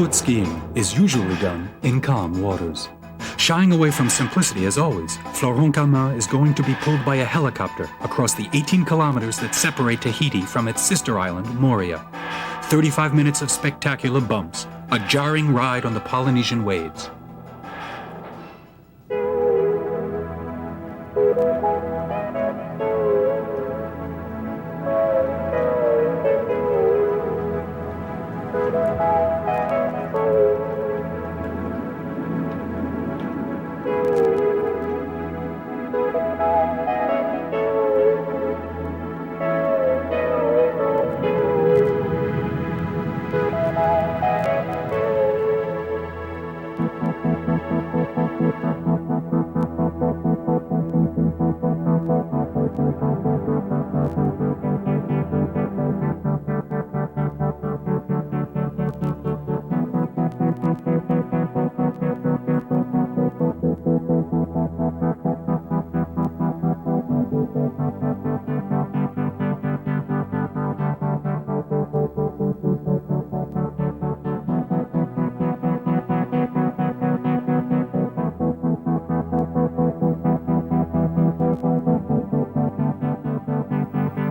Barefoot skiing is usually done in calm waters. Shying away from simplicity as always, Florent Calmin is going to be pulled by a helicopter across the 18 kilometers that separate Tahiti from its sister island, Moorea. 35 minutes of spectacular bumps, a jarring ride on the Polynesian waves.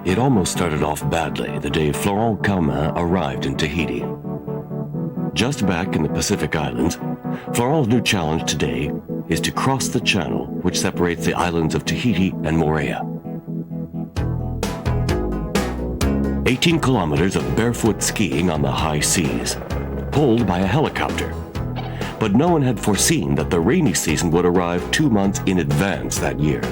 It almost started off badly the day Florent Calmin arrived in Tahiti. Just back in the Pacific Islands, Florent's new challenge today is to cross the channel which separates the islands of Tahiti and Moorea. 18 kilometers of barefoot skiing on the high seas, pulled by a helicopter. But no one had foreseen that the rainy season would arrive 2 months in advance that year.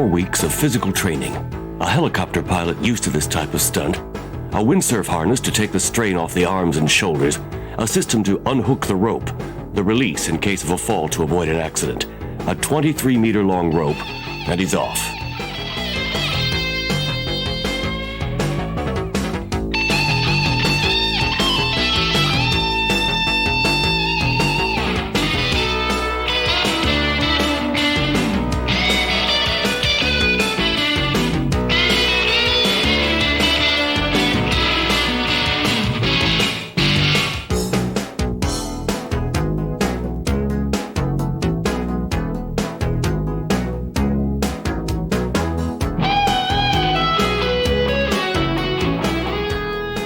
Weeks of physical training, a helicopter pilot used to this type of stunt, a windsurf harness to take the strain off the arms and shoulders, a system to unhook the rope, the release in case of a fall to avoid an accident, a 23-meter-long rope, and he's off.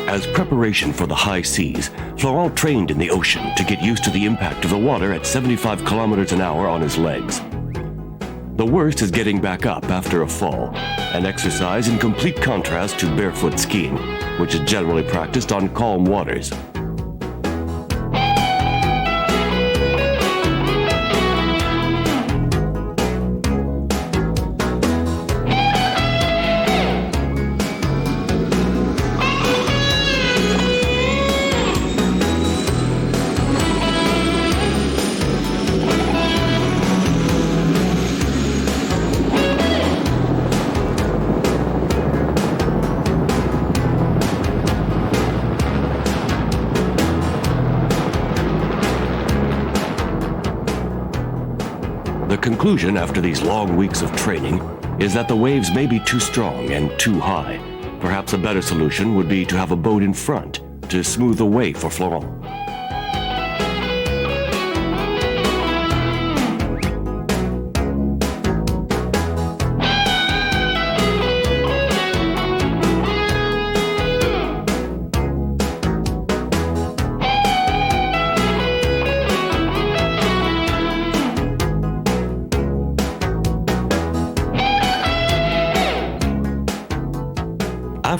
As preparation for the high seas, Florent trained in the ocean to get used to the impact of the water at 75 kilometers an hour on his legs. The worst is getting back up after a fall, an exercise in complete contrast to barefoot skiing, which is generally practiced on calm waters. The conclusion after these long weeks of training is that the waves may be too strong and too high. Perhaps a better solution would be to have a boat in front to smooth the way for Florent.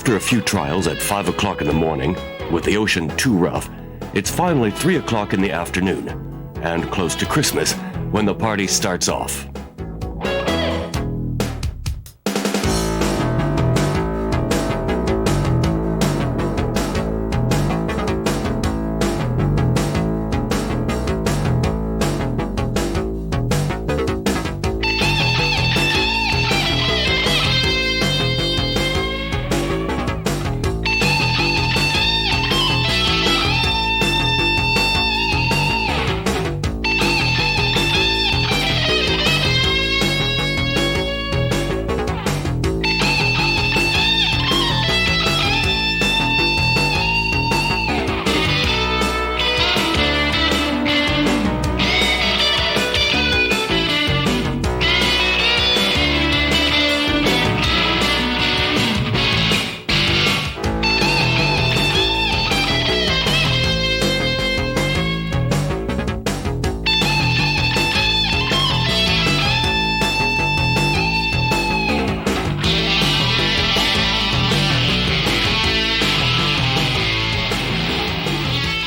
After a few trials at 5 o'clock in the morning, with the ocean too rough, it's finally 3 o'clock in the afternoon, and close to Christmas, when the party starts off.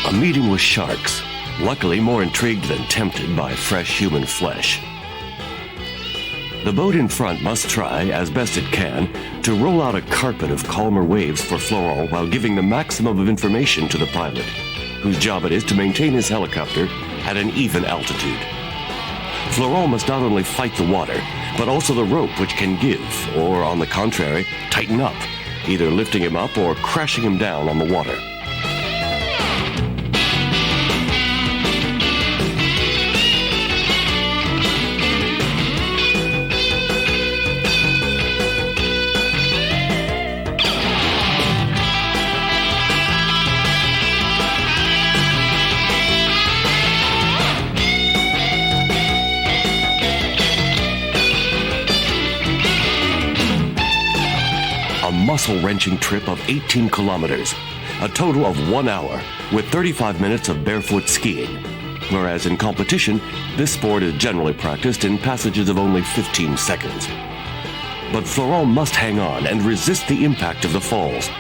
A meeting with sharks, luckily more intrigued than tempted by fresh human flesh. The boat in front must try, as best it can, to roll out a carpet of calmer waves for Florent while giving the maximum of information to the pilot, whose job it is to maintain his helicopter at an even altitude. Florent must not only fight the water, but also the rope, which can give, or on the contrary, tighten up, either lifting him up or crashing him down on the water. A muscle-wrenching trip of 18 kilometers, a total of 1 hour, with 35 minutes of barefoot skiing. Whereas in competition, this sport is generally practiced in passages of only 15 seconds. But Florent must hang on and resist the impact of the falls,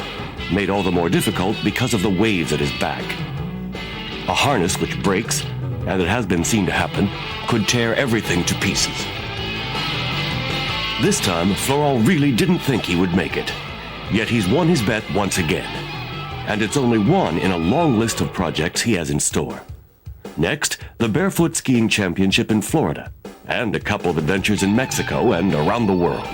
made all the more difficult because of the waves at his back. A harness which breaks, and it has been seen to happen, could tear everything to pieces. This time, Florent really didn't think he would make it. Yet he's won his bet once again. And it's only one in a long list of projects he has in store. Next, the Barefoot Skiing Championship in Florida, and a couple of adventures in Mexico and around the world.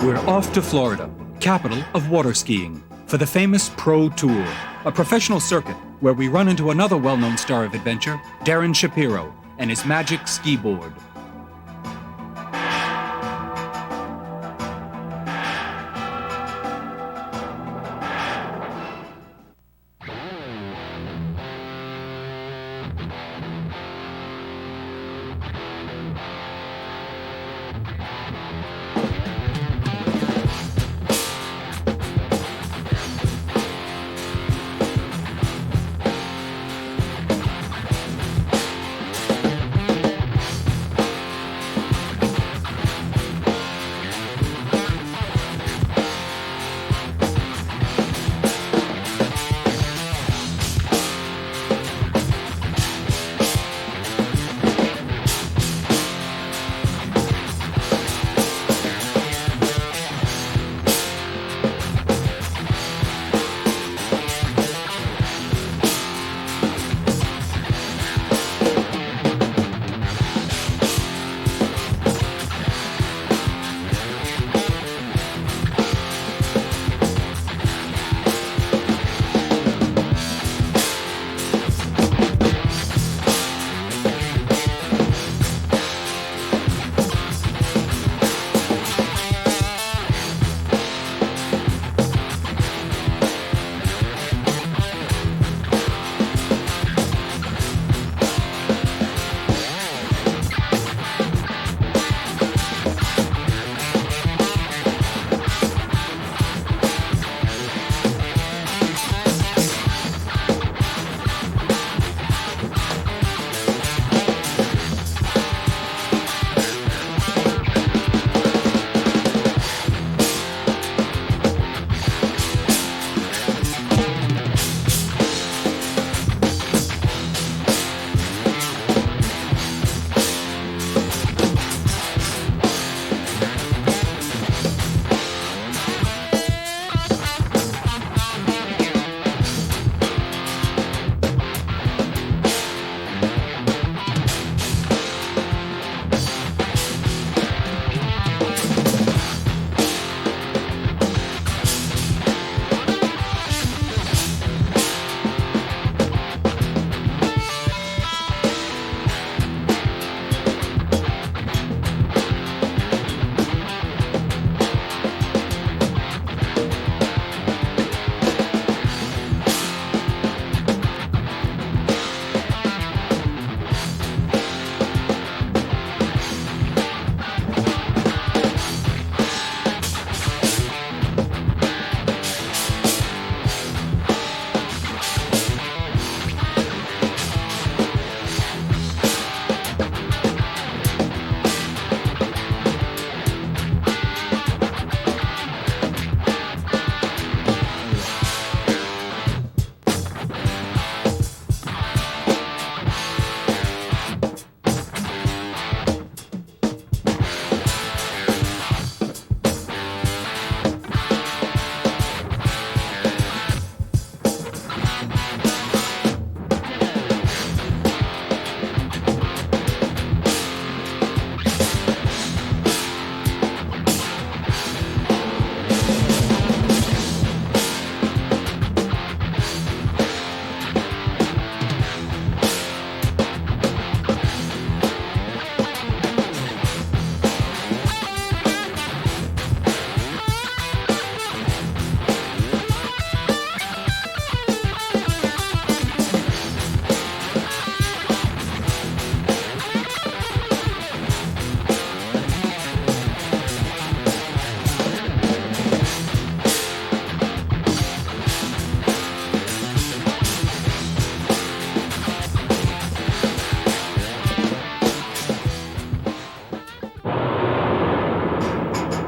We're off to Florida, capital of water skiing, for the famous Pro Tour, a professional circuit where we run into another well-known star of adventure, Darren Shapiro, and his magic ski board.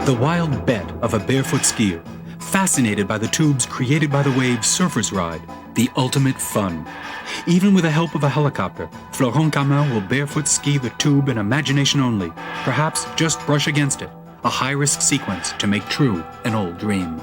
The wild bet of a barefoot skier, fascinated by the tubes created by the waves surfers ride, the ultimate fun. Even with the help of a helicopter, Florent Camin will barefoot ski the tube in imagination only, perhaps just brush against it, a high-risk sequence to make true an old dream.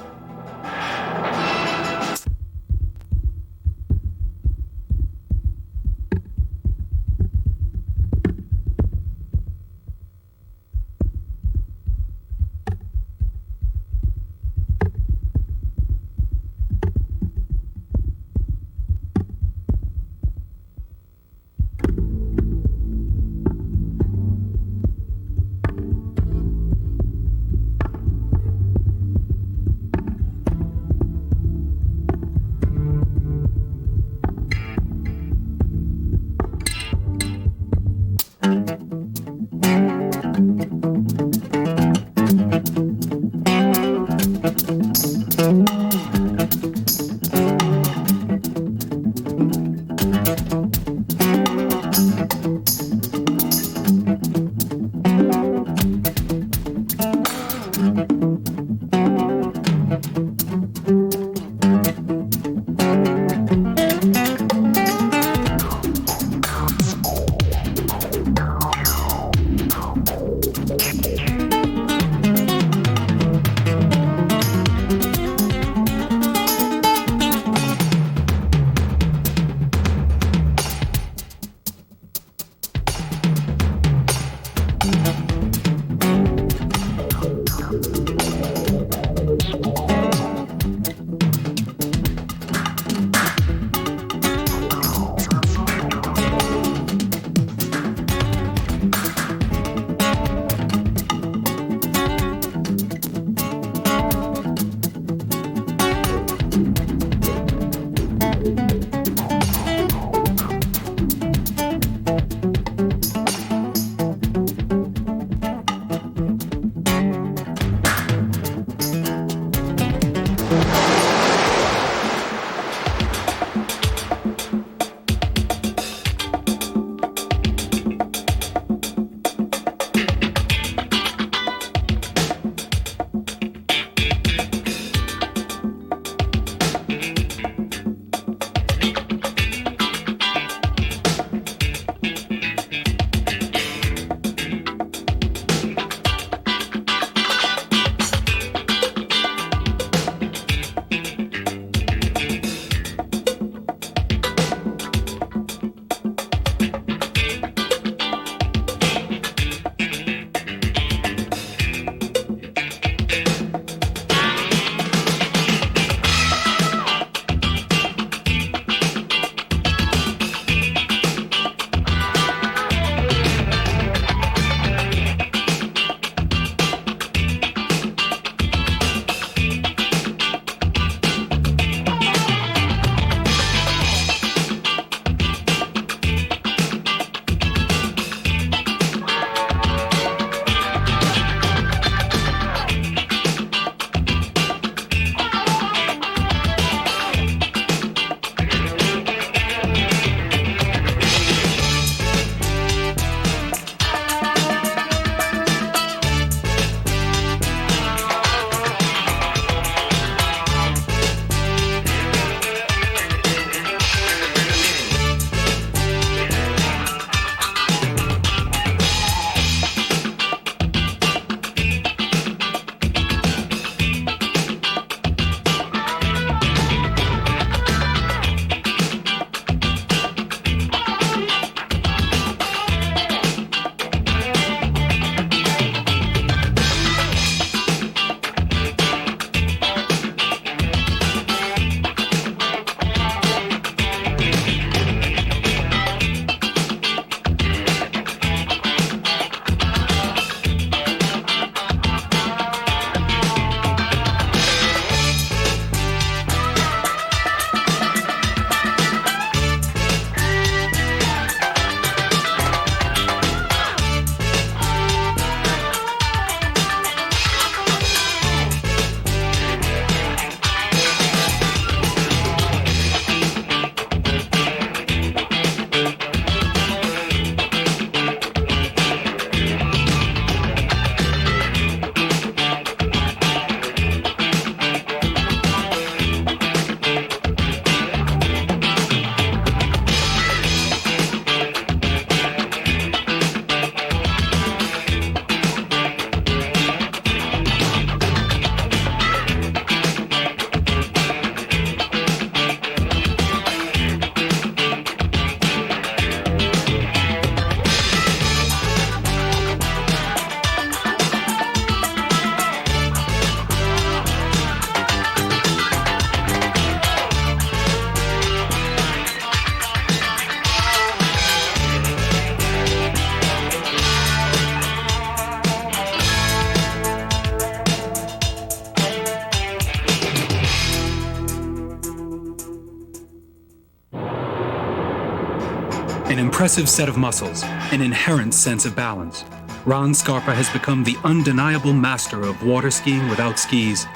An impressive set of muscles, an inherent sense of balance. Ron Scarpa has become the undeniable master of water skiing without skis,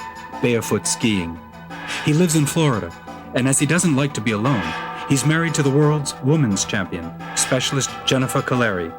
barefoot skiing. He lives in Florida, and as he doesn't like to be alone, he's married to the world's women's champion, specialist Jennifer Caleri.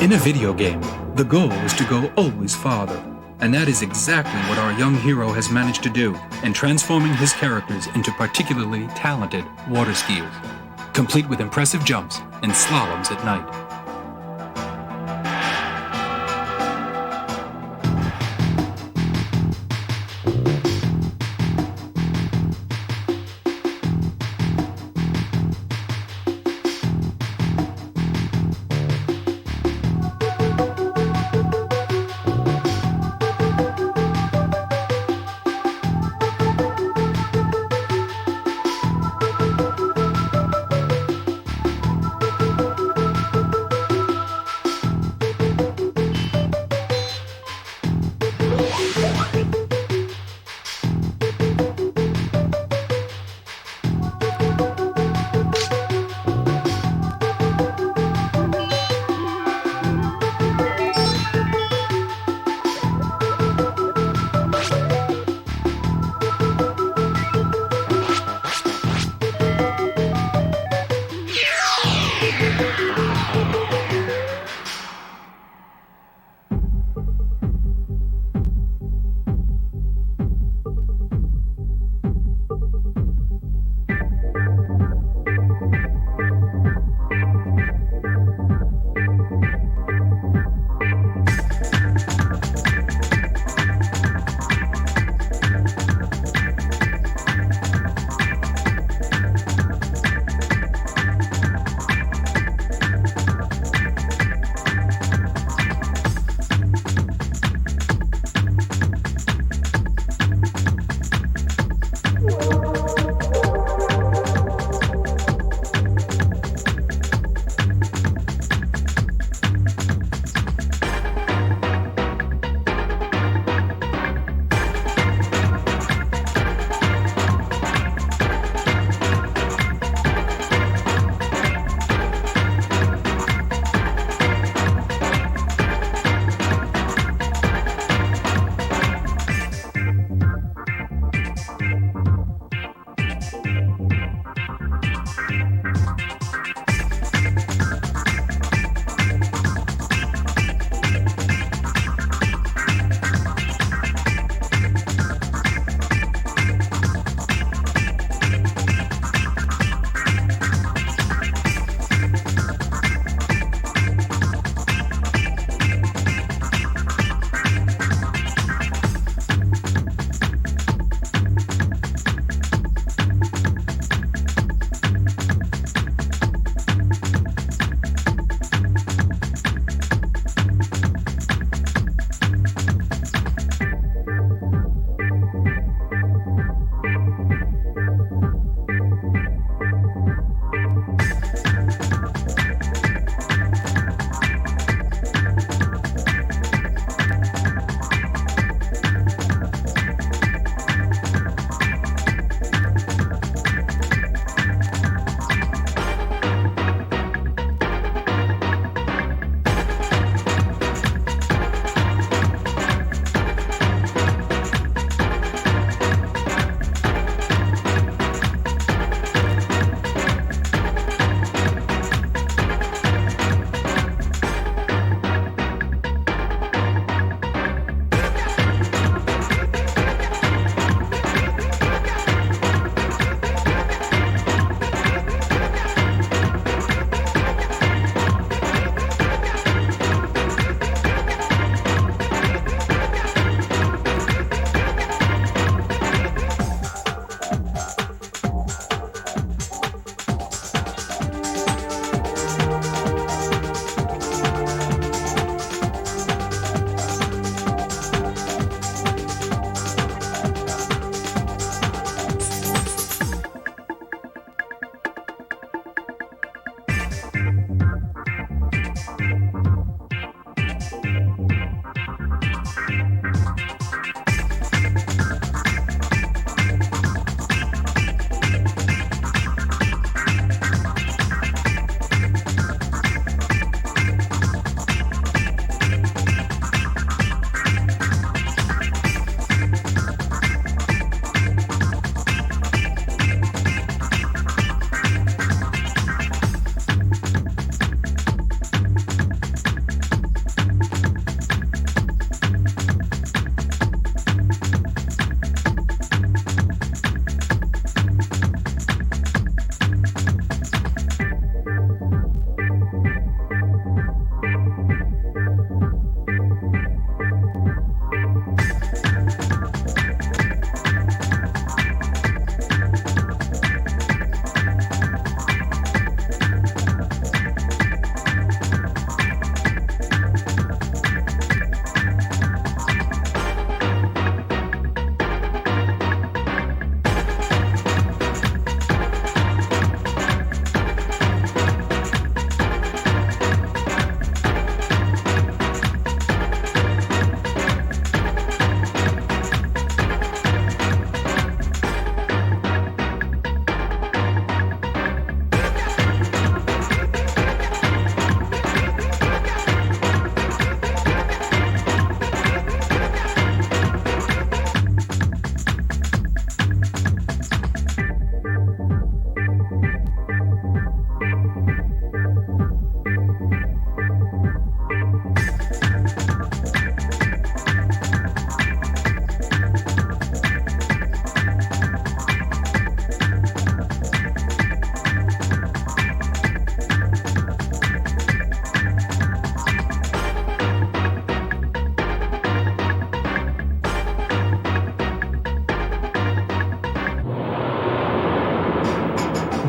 In a video game, the goal is to go always farther. And that is exactly what our young hero has managed to do in transforming his characters into particularly talented water skiers, complete with impressive jumps and slaloms at night.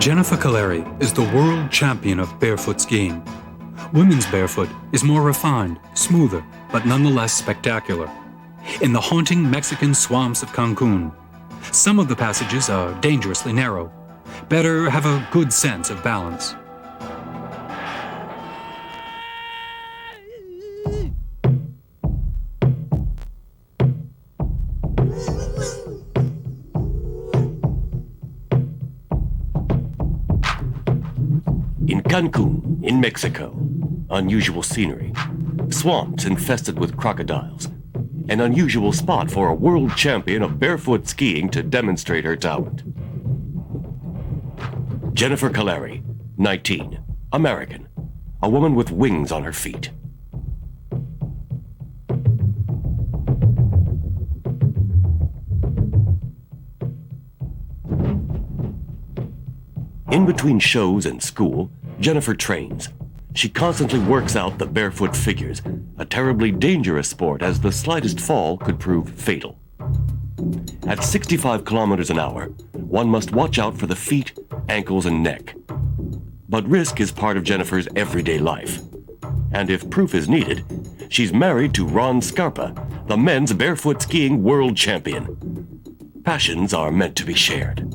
Jennifer Caleri is the world champion of barefoot skiing. Women's barefoot is more refined, smoother, but nonetheless spectacular. In the haunting Mexican swamps of Cancun, some of the passages are dangerously narrow. Better have a good sense of balance. In Cancun, in Mexico, unusual scenery, swamps infested with crocodiles, an unusual spot for a world champion of barefoot skiing to demonstrate her talent. Jennifer Caleri, 19, American, a woman with wings on her feet. In between shows and school, Jennifer trains. She constantly works out the barefoot figures, a terribly dangerous sport as the slightest fall could prove fatal. At 65 kilometers an hour, one must watch out for the feet, ankles, and neck. But risk is part of Jennifer's everyday life. And if proof is needed, she's married to Ron Scarpa, the men's barefoot skiing world champion. Passions are meant to be shared.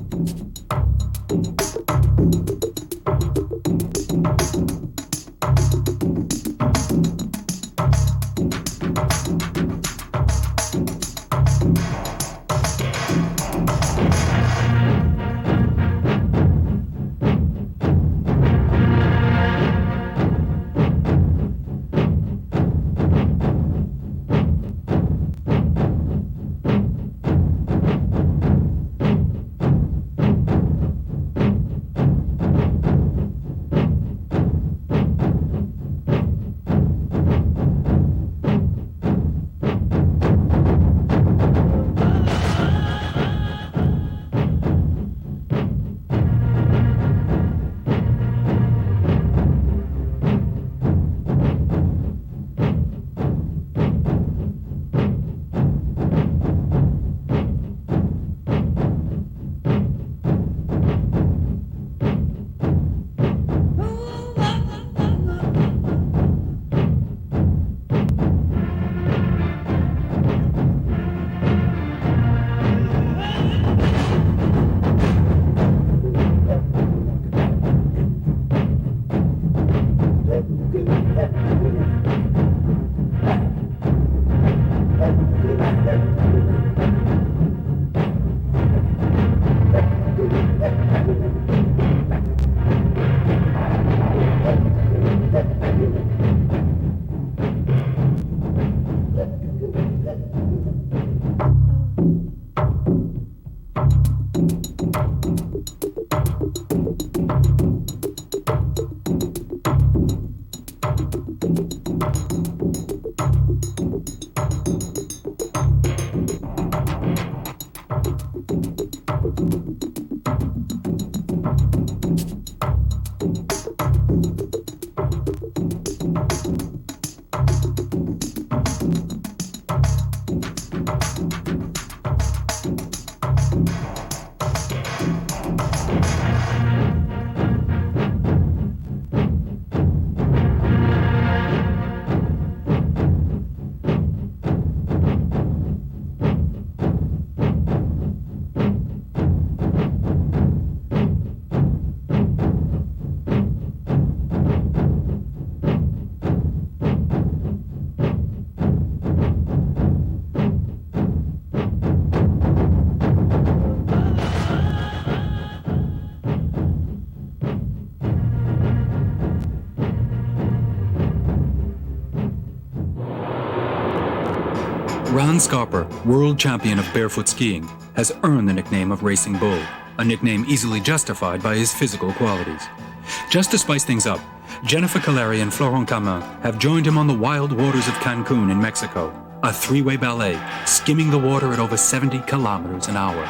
Ron Scarpa, world champion of barefoot skiing, has earned the nickname of Racing Bull, a nickname easily justified by his physical qualities. Just to spice things up, Jennifer Caleri and Florent Camin have joined him on the wild waters of Cancun in Mexico, a three-way ballet, skimming the water at over 70 kilometers an hour.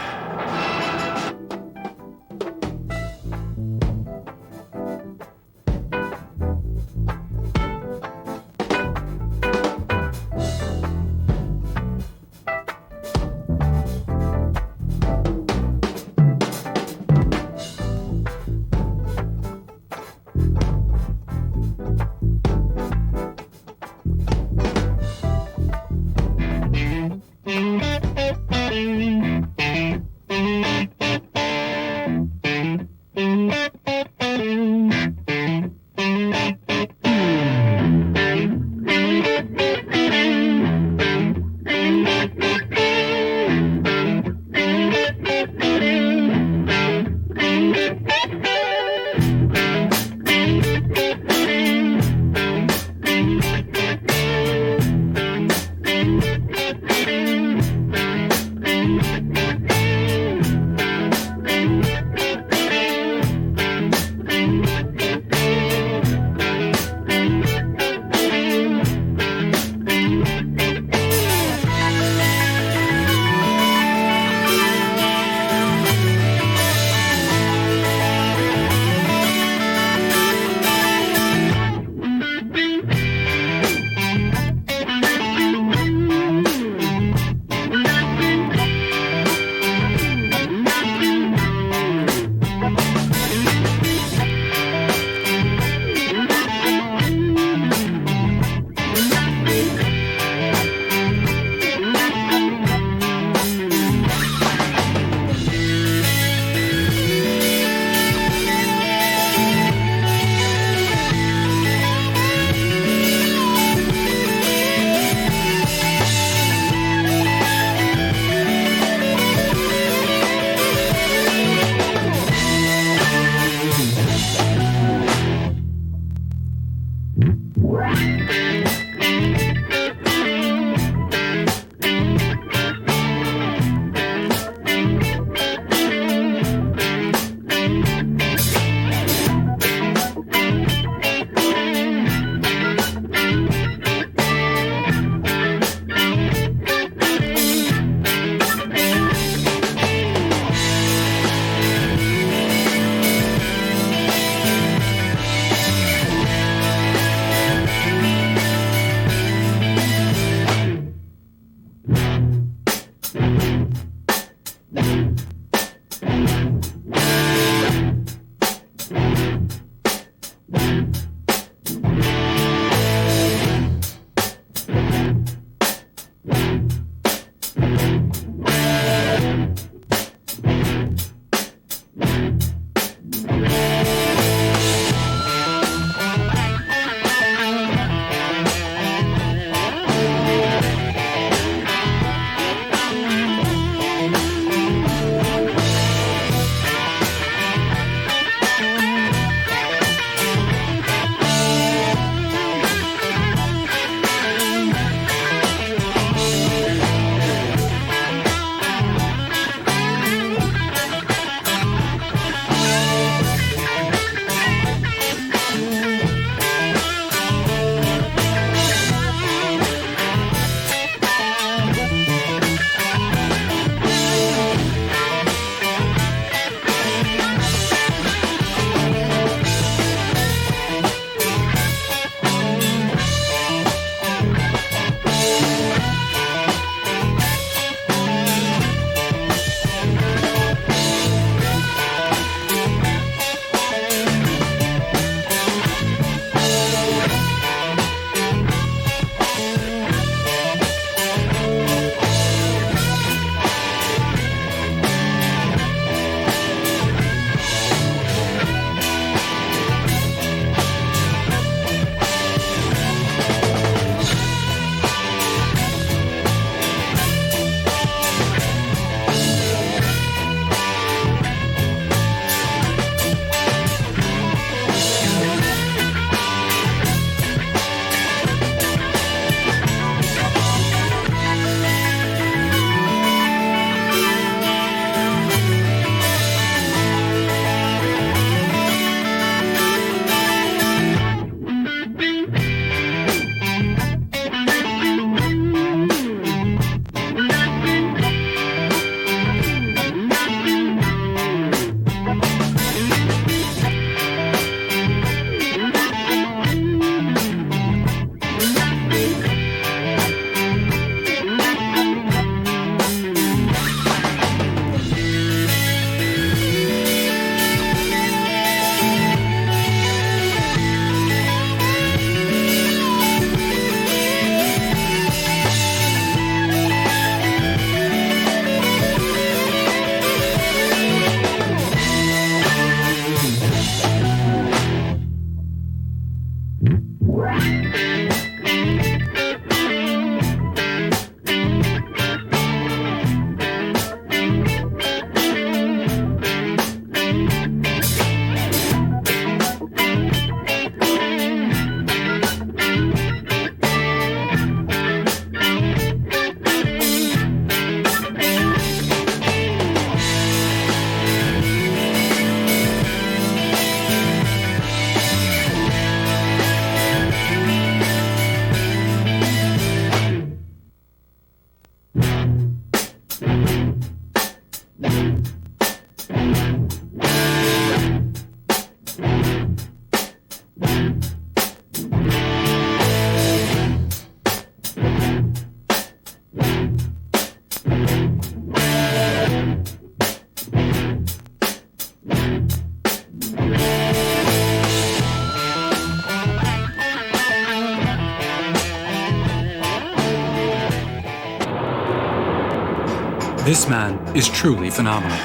This man is truly phenomenal.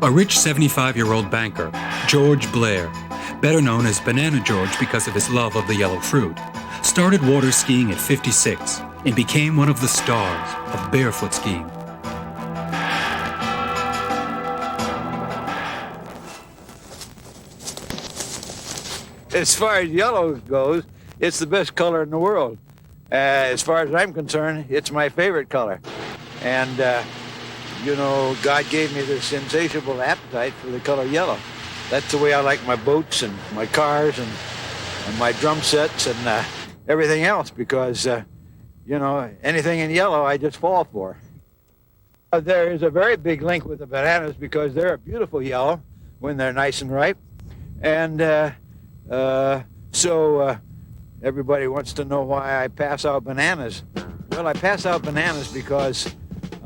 A rich 75-year-old banker, George Blair, better known as Banana George because of his love of the yellow fruit, started water skiing at 56 and became one of the stars of barefoot skiing. As far as yellow goes, it's the best color in the world. As far as I'm concerned, it's my favorite color. And, God gave me this insatiable appetite for the color yellow. That's the way I like my boats and my cars and my drum sets and everything else because, anything in yellow I just fall for. There is a very big link with the bananas because they're a beautiful yellow when they're nice and ripe. And so everybody wants to know why I pass out bananas. Well, I pass out bananas because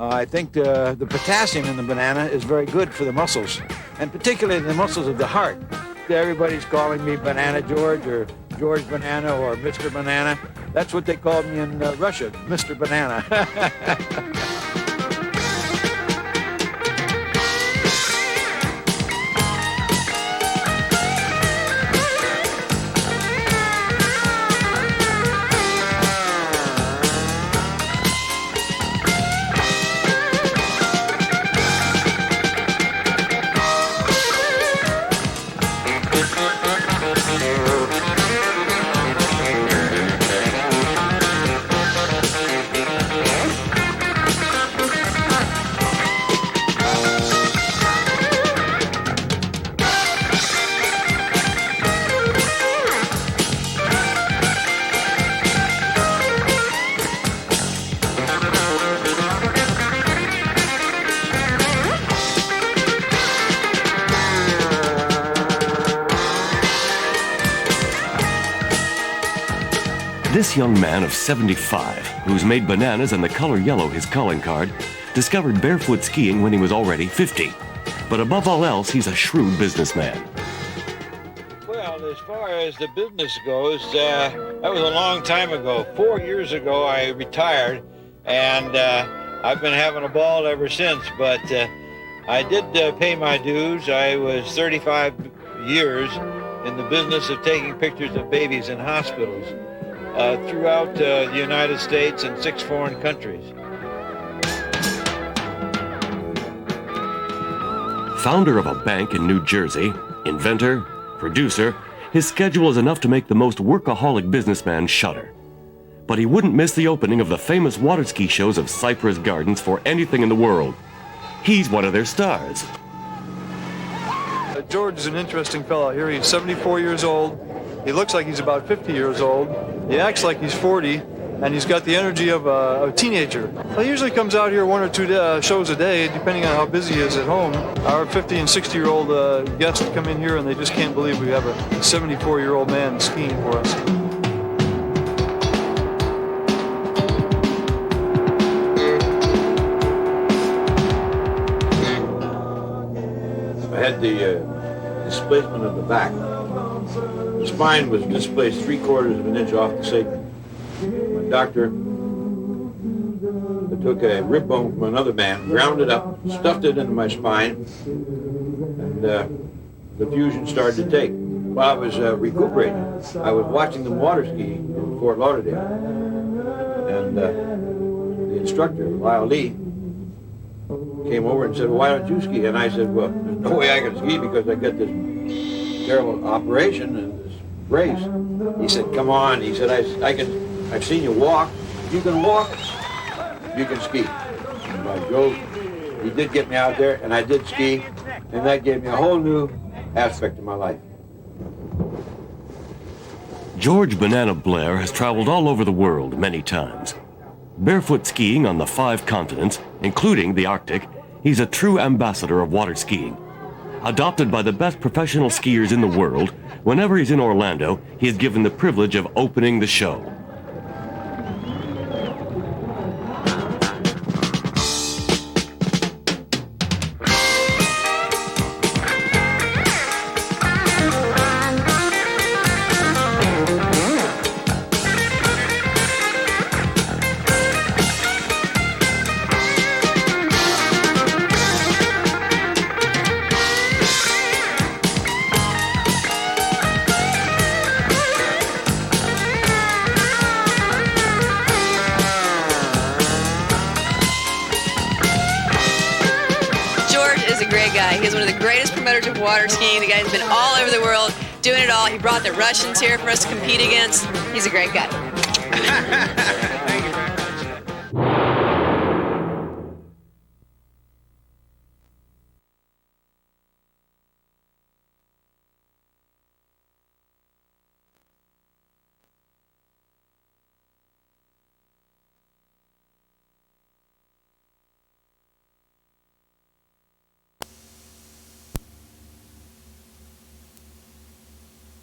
I think the potassium in the banana is very good for the muscles, and particularly the muscles of the heart. Everybody's calling me Banana George or George Banana or Mr. Banana. That's what they called me in Russia, Mr. Banana. This young man of 75, who's made bananas and the color yellow his calling card, discovered barefoot skiing when he was already 50. But above all else, he's a shrewd businessman. Well, as far as the business goes, that was a long time ago. 4 years ago, I retired, and I've been having a ball ever since. But I did pay my dues. I was 35 years in the business of taking pictures of babies in hospitals throughout the United States and 6 foreign countries. Founder of a bank in New Jersey, inventor, producer, his schedule is enough to make the most workaholic businessman shudder. But he wouldn't miss the opening of the famous water ski shows of Cypress Gardens for anything in the world. He's one of their stars. George is an interesting fellow here. He's 74 years old. He looks like he's about 50 years old. He acts like he's 40, and he's got the energy of a teenager. He usually comes out here 1 or 2 shows a day, depending on how busy he is at home. Our 50 and 60-year-old guests come in here, and they just can't believe we have a 74-year-old man skiing for us. I had the displacement of the back. The spine was displaced 3/4 of an inch off the sacrum. My doctor took a rib bone from another man, ground it up, stuffed it into my spine, and the fusion started to take. While I was recuperating, I was watching them water ski in Fort Lauderdale, and the instructor, Lyle Lee, came over and said, "Well, why don't you ski?" And I said, "Well, there's no way I can ski because I got this terrible operation and this brace." He said, "Come on." He said, I've seen you walk. You can walk, you can ski." And by Jove, he did get me out there, and I did ski, and that gave me a whole new aspect of my life. George Banana Blair has traveled all over the world many times. Barefoot skiing on the 5 continents, including the Arctic, he's a true ambassador of water skiing. Adopted by the best professional skiers in the world, whenever he's in Orlando, he is given the privilege of opening the show. great guy. He's one of the greatest promoters of water skiing. The guy's been all over the world doing it all. He brought the Russians here for us to compete against. He's a great guy.